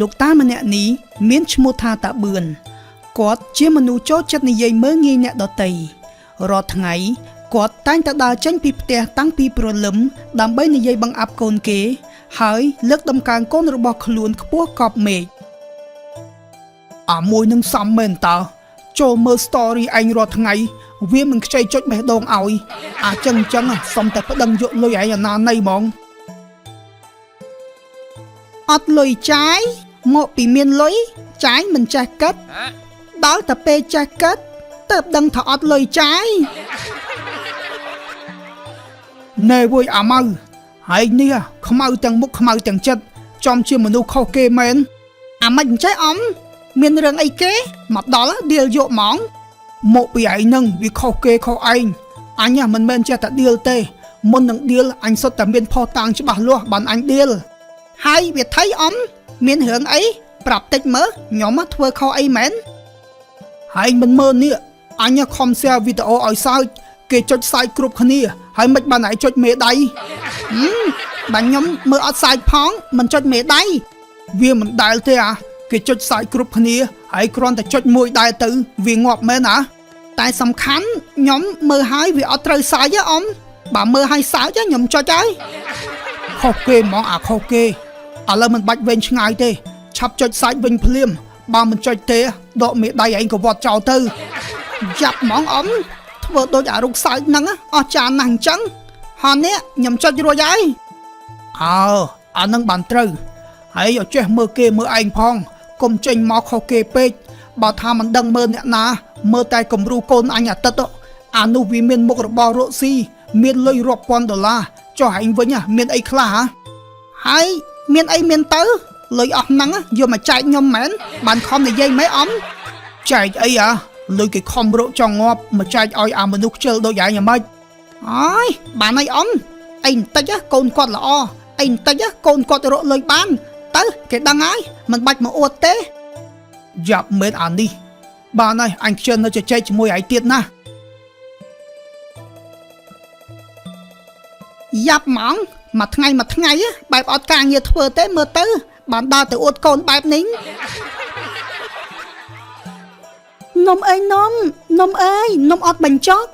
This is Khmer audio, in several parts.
លោកតាម្នាក់នេះមានឈ្មោះថាតាបឿនគាត់ជាមនុស្សចូលចិត្តនិយាយមើលងាយអ្នកដទៃរាល់ថ្ងៃគាត់តែងតែដើរចេញពីផ្ទះតាំងពីព្រលឹមដើម្បីនិយាយបង្អាប់កូនគេហើយលើកដំកើងកូនរបស់ខ្លួនខ្ពស់កប់មេឃអាមួយនឹងសំមែនតើចូលមើល story ឯងរាល់ថ្ងៃវាមិនខ្ចីចុចបេះដូងឲ្យអាចឹងសុំតែប្តឹងយកលុយឯងអាណាណីហ្មងអត់លុយចាយមកពីមានលុយចាយមិនចេះគិតដល់តែពេលចេះគិតទើបដឹងថាអត់លុយចាយណែវុយអាម៉ៅហើយនេះខ្មៅទាំងមុខខ្មៅទាំងចិត្តចំជាមនុស្សខុសគេមែនអាមិនចេះអំមានរឿងអីគេមកដល់ឌៀលយកហ្មងមកពីឯងនឹងវាខុសគេខុសឯងអញមិនមែនចេះតែឌៀលទេមុននឹងឌៀលអញសុទ្ធតែមានផុសតាងច្បាស់លាស់បានអញឌៀលហើយវាថៃអំមានរឿងអីប្រាប់តិចមើលខ្ញុំធ្វើខុសអីមែនហើយមិនមើលនេះអញខំ share វីដេអូឲ្យសើចគេចុចសាយគ្រប់គ្នាហើយមិនបានឯងចុចមេដៃបាទខ្ញុំមើលអត់សាយផងមិនចុចមេដៃវាមិនដែលទេគេចុចសាយគ្រប់គ្នាហើយគ្រាន់តែចុចមួយដែរទៅវាងាប់មែនតែសំខាន់ខ្ញុំមើលហើយវាអត់ត្រូវសាយទេអ៊ំបើមើលហើយសើចខ្ញុំចុចហើយខុសគេហ្មងខុសគេឥឡូវមិនបាច់វែងឆ្ងាយទេឆាប់ចុចសាច់វិញភ្លាមបើមិនចុចទេដកមេដៃឯងក៏វត្តចោលទៅយ៉ាប់ហ្មងអ៊ំធ្វើដូចអារុកសើចហ្នឹងអស់ចានណាស់អញ្ចឹងហោះនេះខ្ញុំចុចរួចហើយអានឹងបានត្រូវហើយឲ្យចេះមើលគេមើលឯងផងកុំចេញមកខុសគេពេកបើថាមិនដឹងមើលអ្នកណាមើលតែគំរូកូនអញអាទិត្យអានោះវាមានមុខរបររកស៊ីមានលុយរាប់ពាន់ដុល្លារចុះឯងវិញមានអីខ្លះហើយមានអីមានទៅលុយអស់ហ្នឹងយកមកចែកខ្ញុំមែនបានខំនិយាយមែនអ៊ំចែកអីលុយគេខំរកចង់ងាប់មកចែកឲ្យអាមនុស្សខ្ជិលដូចឯងយ៉ាងម៉េចអើយបានអីអ៊ំអីបន្តិចកូនគាត់ល្អអីបន្តិចកូនគាត់រកលុយបានទៅគេដឹងហើយមិនបាច់មកអួតទេយ៉ាប់មែនអានេះបានហើយអញខ្ជិលនៅជជែកជាមួយឯងទៀតណាយ៉ាប់ហ្មងមួយថ្ងៃបែបអត់ការងារធ្វើទេមើលទៅបានដើរទៅអួតកូនបែបនេះនំអើយនំអើយនំអត់បញ្ចុក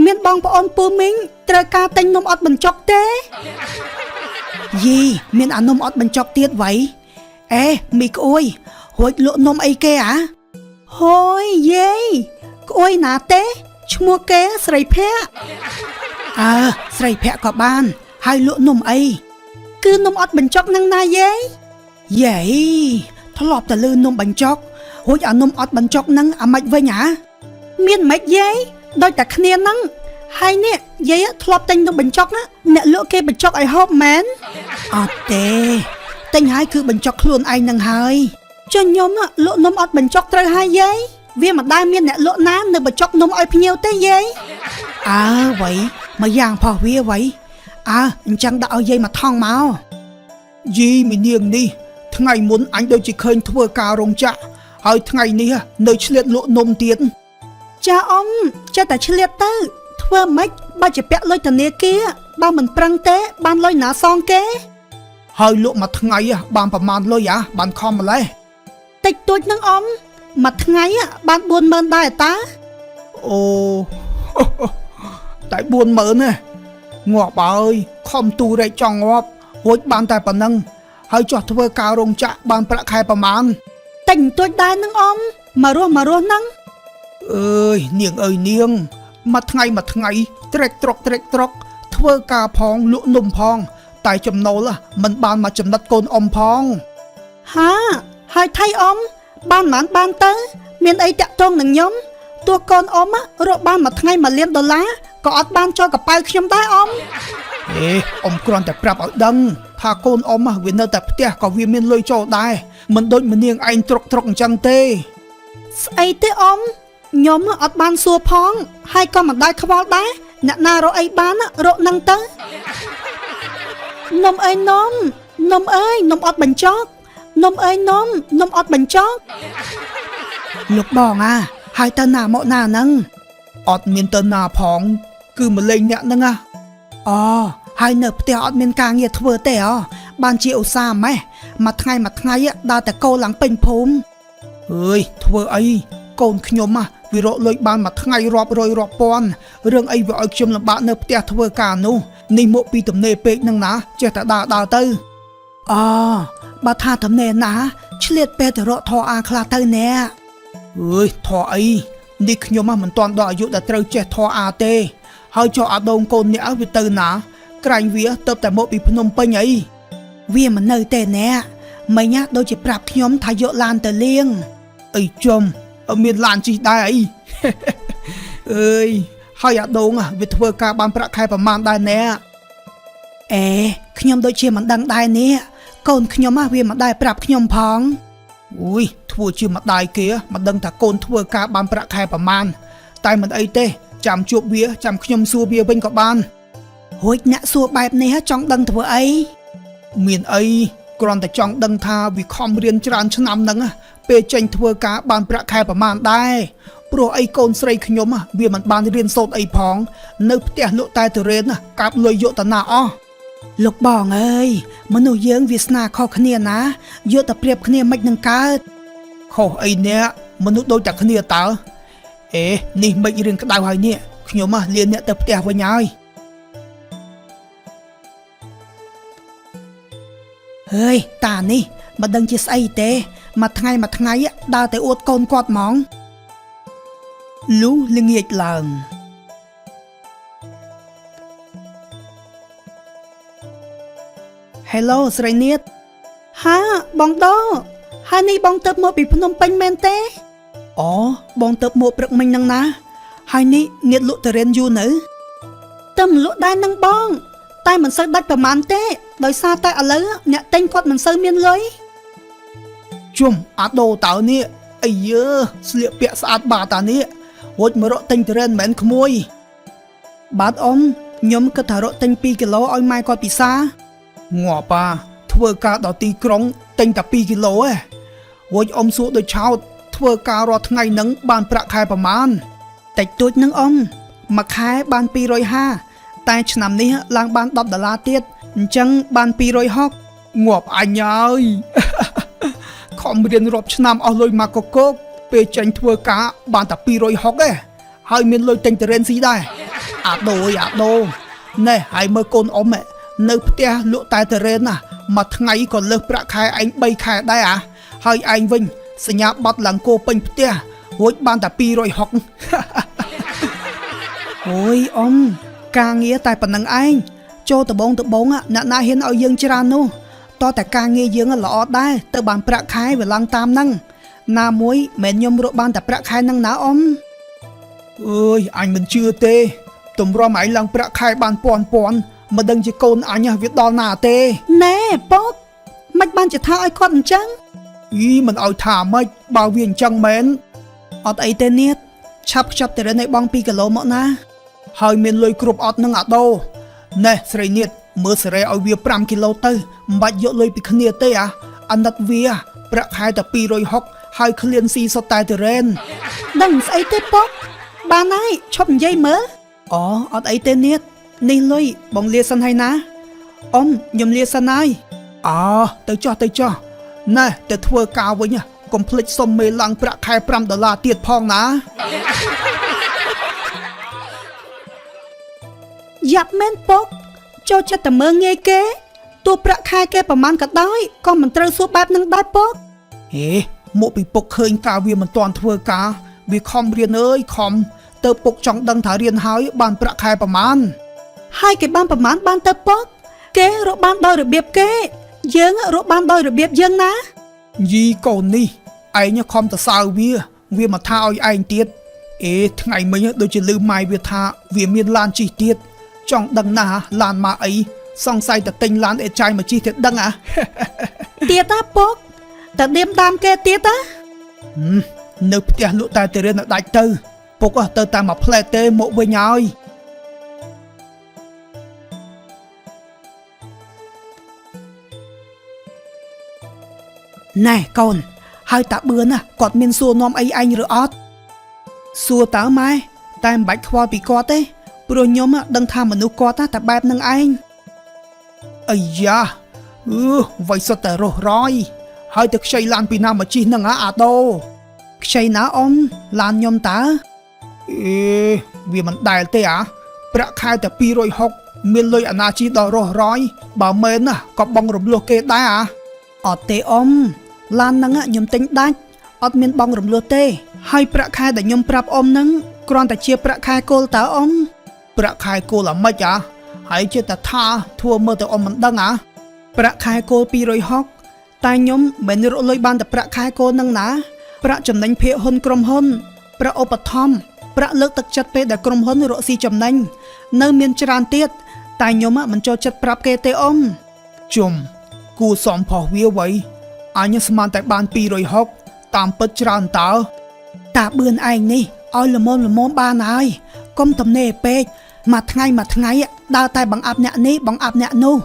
មានបងប្អូនពូមីងត្រូវការទិញនំអត់បញ្ចុកទេយីមានអានំអត់បញ្ចុកទៀតវ៉ៃមីក្អួយរួចលក់នំអីគេហូយយេក្អួយណាទេឈ្មោះគេស្រីភ័ក្រស្រីភ័ក្រក៏បានហើយលក់នំអីគឺនំអត់បញ្ចុកនឹងណាយេធ្លាប់តែលឺនំបញ្ចុករួចអានំអត់បញ្ចុកនឹងអាម៉េចវិញមានម៉េចយេដូចតែគ្នាហ្នឹងហើយនេះយាយធ្លាប់ទិញនំបញ្ចុកអ្នកលក់គេបញ្ចុកឲ្យហូបមែនអត់ទេទិញហើយគឺបញ្ចុកខ្លួនឯងនឹងហើយចុះខ្ញុំលក់នំអត់បញ្ចុកត្រូវហើយយាយវាមិនដែលមានអ្នកលក់ណានៅបញ្ចុកនំឲ្យភ្ញៀវទេយាយវ៉ៃមកយ៉ាងផុសវាវ៉ៃអញ្ចឹងដាក់ឲ្យយាយមកថងមកយីមីនាងនេះថ្ងៃមុនអញដូចជាឃើញធ្វើការរោងចក្រហើយថ្ងៃនេះនៅឆ្លៀតលក់នំទៀតចាអ៊ំចេះតែឆ្លៀតទៅធ្វើម៉េចបើជាពាក់លុយធនាគារបើមិនប្រឹងទេបានលុយណាសងគេហើយលក់មួយថ្ងៃបានប្រមាណលុយបានខំម្លេះតិចតួចនឹងអ៊ំមួយថ្ងៃបាន 40000 ដែរតាអូតែ 40000 ទេងាប់ហើយខំទូរែកចង់ងាប់រួចបានតែប៉ុណ្ណឹងហើយចោះធ្វើការរោងចក្របានប្រាក់ខែប្រមាណតិចតួចដែរនឹងអ៊ំមករស់ហ្នឹងអើយនាងអើយនាងមួយថ្ងៃត្រេកត្រកធ្វើការផងលក់នំផងតែចំណូលមិនបានមកចំណិតកូនអ៊ំផងហើយថៃអ៊ំបានទៅមានអីតាក់ទងនឹងខ្ញុំទោះកូនអ៊ំរកបានមួយថ្ងៃ$1 លានក៏អត់បានចូលកប៉ៅខ្ញុំដែរអ៊ំអ៊ំគ្រាន់តែប្រាប់ឲ្យដឹងថាកូនអ៊ំវានៅតែផ្ទះក៏វាមានលុយចូលដែរមិនដូចម្នាងឯងត្រកអញ្ចឹងទេស្អីទេអ៊ំខ្ញុំអត់បានសួរផងហើយក៏មិនដែលខ្វល់ដែរអ្នកណារកអីបានរកនឹងទៅនំអើយនំអត់បញ្ចុកនំអើយនំអត់បញ្ចុកលោកបងហើយទៅណាមកណាហ្នឹងអត់មានទៅណាផងគឺម្លេងអ្នកហ្នឹងហើយនៅផ្ទះអត់មានការងារធ្វើទេបានជាឧស្សាហ៍ម៉េះ មួយថ្ងៃដើរតែកោឡើងពេញភូមិអើយធ្វើអីកូនខ្ញុំវារកលុយបានមួយថ្ងៃរាប់រយរាប់ពាន់រឿងអីវាឲ្យខ្ញុំលំបាកនៅផ្ទះធ្វើការនោះនេះមកពីទំនេរពេកនឹងណាចេះតែដើរទៅអូបើថាទំនេរណាឆ្លៀតពេលទៅរកធរអាខ្លះទៅណែអើយធរអីនេះខ្ញុំមិនទាន់ដល់អាយុដែលត្រូវចេះធរអាទេហើយចុះអាដូងកូនអ្នកវាទៅណាក្រែងវាទៅតែមកពីភ្នំពេញអីវាមិននៅទេណែមិញដូចជាប្រាប់ខ្ញុំថាយកឡានទៅលាងអីចំមានឡានជិះដែរអីអើយហើយអាដូងវាធ្វើការបានប្រាក់ខែប្រមាណដែរណែអេខ្ញុំដូចជាមិនដឹងដែរនេះកូនខ្ញុំវាមិនដែរប្រាប់ខ្ញុំផងអូយធ្វើជាម្ដាយគេមិនដឹងថាកូនធ្វើការបានប្រាក់ខែប្រមាណតែមិនអីទេចាំជួបវាចាំខ្ញុំសួរវាវិញក៏បានហួចអ្នកសួរបែបនេះចង់ដឹងធ្វើអីមានអីគ្រាន់តែចង់ដឹងថាវាខំរៀនច្រើនឆ្នាំហ្នឹងពេលចេញធ្វើការបានប្រាក់ខែប្រមាណដែរព្រោះអីកូនស្រីខ្ញុំវាមិនបានរៀនសូត្រអីផងនៅផ្ទះលក់តែទុរេនកាប់លុយយកតាណាអស់លោកបងអើយមនុស្សយើងវាសនាខុសគ្នាណាយកតែប្រៀបគ្នាមិននឹងកើតខុសអីអ្នកមនុស្សដូចតែគ្នាតើអេនេះមិនរឿងក្តៅហើយនេះខ្ញុំលាអ្នកទៅផ្ទះវិញហើយហើយតានេះមិនដឹងជាស្អីទេមួយថ្ងៃដើរទៅអួតកូនគាត់ហ្មងលុះល្ងាចឡើងHello ស្រីនាតហាបងដោហើយនេះបងទៅមកពីភ្នំពេញមែនទេអូបងទៅមកព្រឹកមិញហ្នឹងណាហើយនេះនាតលក់តរៀនយូរនៅទៅលក់ដែរនឹងបងតែមិនសូវដាច់ប្រមាណទេដោយសារតែឥឡូវអ្នកទិញគាត់មិនសូវមានលុយជុំអាដូតើនេះអាយើស្លៀកពាក់ស្អាតបាតតានេះហូចមករកទិញតរៀនមិនមែនក្មួយបាទអ៊ំខ្ញុំគិតថារកទិញ2គីឡូឲ្យម៉ែគាត់ពិសាងាប់ធ្វើការដល់ទីក្រុងទិញតែ2គីឡូឯងហូចអ៊ំសួរដូចឆោតធ្វើការរាល់ថ្ងៃហ្នឹងបានប្រាក់ខែប្រមាណតិចតួចនឹងអ៊ំមួយខែបាន250តែឆ្នាំនេះឡើងបាន$10ទៀតអញ្ចឹងបាន260ងាប់អញហើយខំរៀនរាប់ឆ្នាំអស់លុយមកកកពេលចេញធ្វើការបានតែ260ឯងហើយមានលុយទិញតរៀនស៊ីដែរអាដូណែហើយមើលកូនអ៊ំនៅផ្ទះលក់តែតរៀនណាមួយថ្ងៃក៏លើសប្រាក់ខែឯង3ខែដែរហើយឯងវិញសញ្ញាបត្រឡើងគោពេញផ្ទះរួចបានតែ260អូយអ៊ំការងារតែប៉ុណ្្នឹងឯងចូលដបងអ្នកណាហ៊ានឲ្យយើងច្រើននោះតោះតែការងារយើងល្អដែរទៅបានប្រាក់ខែវាឡើងតាមហ្នឹងណាមួយមិនខ្ញុំរកបានតែប្រាក់ខែហ្នឹងណាអ៊ំអើយអញមិនជឿទេតម្រាំឯងឡើងប្រាក់ខែបានពាន់មិនដឹងជាកូនអញវាដល់ណាទេណែពុកមិនបានជាថាឲ្យគាត់អញ្ចឹងមិនឲ្យថាម៉េចបើវាអញ្ចឹងមែនអត់អីទេនាតឆាប់ខ្ចប់តរៀនឲ្យបង2គីឡូមកណាហើយមានលុយគ្រប់អត់នឹងអាដូណែស្រីនាតមើលសេរីឲ្យវា5គីឡូទៅមិនបាច់យកលុយពីគ្នាទេអាណិតវាប្រាក់ខែតែ260ហើយឃ្លានស៊ីសុទ្ធតែតរៀនដឹងស្អីទេពុកបានហើយឈប់និយាយមើលអូអត់អីទេនាតនេះលុយបងលាសិនហើយណាអ៊ំខ្ញុំលាសិនហើយទៅចុះណែទៅធ្វើការវិញកុំភ្លេចសុំមេឡើងប្រាក់ខែ$5ទៀតផងណាយ៉ាប់មែនពុកចូលចិត្តតែមើងងាយគេទោះប្រាក់ខែគេប្រមាណក៏ដោយក៏មិនត្រូវសួរបែបនឹងដែរពុកហេមកពីពុកឃើញការវាមិនទាន់ធ្វើការវាខំរៀនអើយខំទៅពុកចង់ដឹងថារៀនហើយបានប្រាក់ខែប្រមាណហើយគេបានប្រមាណបានទៅពុកគេរកបានដោយរបៀបគេយើងរកបានដោយរបៀបយើងណាយីកូននេះឯងខំតសើវាមកថាឲ្យឯងទៀតថ្ងៃមិញដូចជាលឺម៉ែវាថាវាមានឡានជិះទៀតចង់ដឹងណាឡានមកអីសង្ស័យតែទិញឡានអេចាយមកជិះទៀតដឹងទៀតពុកតែដៀមដាមគេទៀតនៅផ្ទះលក់តែតរៀនដាច់ទៅពុកទៅតាមមួយផ្លែទេមកវិញហើយណែកូនហើយតាបឿនគាត់មានសួរនាំអីអញឬអត់សួរតើម៉ែតែមិនបាច់ខ្វល់ពីគាត់ទេព្រោះខ្ញុំដឹងថាមនុស្សគាត់តែបែបនឹងឯងអាយ៉ា វៃសុទ្ធតែរស់រយហើយទៅខ្ចីឡានពីណាមកជិះនឹងអាដូខ្ចីណាអ៊ំឡានខ្ញុំតើវាមិនដែលទេប្រាក់ខែតែ260មានលុយអាណាជីដល់រស់រយបើមែនណាក៏បងរំលោះគេដែរអត់ទេអ៊ំឡានហ្នឹងខ្ញុំទិញដាច់អត់មានបងរំលោះទេហើយប្រាក់ខែដែលខ្ញុំប្រាប់អ៊ំហ្នឹងគ្រាន់តែជាប្រាក់ខែគោលតើអ៊ំប្រាក់ខែគោលអាម៉េចហើយជាតថាធ្វើមើលទៅអ៊ំមិនដឹងប្រាក់ខែគោល260តែខ្ញុំមិនរកលុយបានតែប្រាក់ខែគោលហ្នឹងណាប្រាក់ចំណេញភាគហ៊ុនក្រុមហ៊ុនប្រាក់ឧបត្ថម្ភប្រាក់លើកទឹកចិត្តពេលដែលក្រុមហ៊ុនរកស៊ីចំណេញនៅមានច្រើនទៀតតែខ្ញុំមិនចូលចិត្តប្រាប់គេទេអ៊ំជុំគូសំផុសវាໄວអញស្មានតែបាន260តាមពិតច្រើនតើតាបឿនឯងនេះឲ្យល្មមបានហើយកុំទំនេរពេកមួយថ្ងៃដើរតែបង្អាប់អ្នកនេះបង្អាប់អ្នកនោះ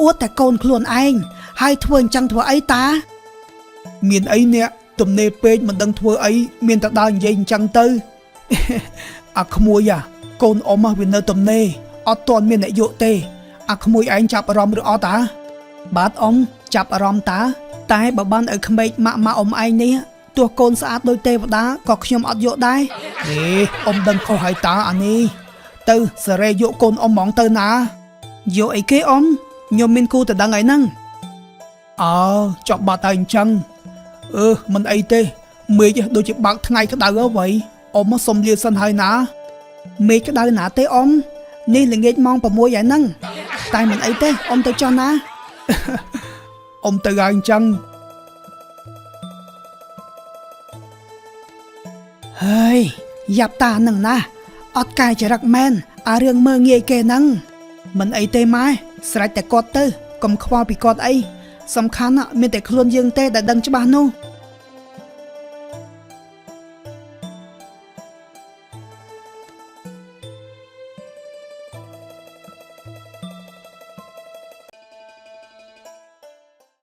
អួតតែកូនខ្លួនឯងហើយធ្វើអញ្ចឹងធ្វើអីតាមានអីអ្នកទំនេរពេកមិនដឹងធ្វើអីមានតែដើរនិយាយអញ្ចឹងទៅអាក្មួយកូនអ៊ំវានៅទំនេរអត់ទាន់មានអ្នកយកទេអាក្មួយឯងចាប់អារម្មណ៍ឬអត់បាទអ៊ំចាប់អារម្មណ៍តែបើបានឲ្យក្មេកម៉ាក់អ៊ំឯងនេះទោះកូនស្អាតដូចទេវតាក៏ខ្ញុំអត់យកដែរអ៊ំដឹងខុសហើយតាអានេះទៅសេរីយកកូនអ៊ំហ្មងទៅណាយកអីគេអ៊ំខ្ញុំមានគូទៅដឹងហើយហ្នឹងចប់បាត់ហើយអញ្ចឹងមិនអីទេមេឃដូចជាបើកថ្ងៃក្តៅអ្វីអ៊ំសុំលាសិនហើយណាមេឃក្តៅណាទេអ៊ំនេះល្ងាចម៉ោង6ហើយហ្នឹងតែមិនអីទេអ៊ំទៅចុះណាអ៊ំទៅហើយអញ្ចឹងហើយយ៉ាប់តានឹងណាអត់កាយចរិតមែនអារឿងមើងងាយគេហ្នឹងមិនអីទេម៉ែស្រេចតែគាត់ទៅកុំខ្វល់ពីគាត់អីសំខាន់មានតែខ្លួនយើងទេដែលដឹងច្បាស់នោះ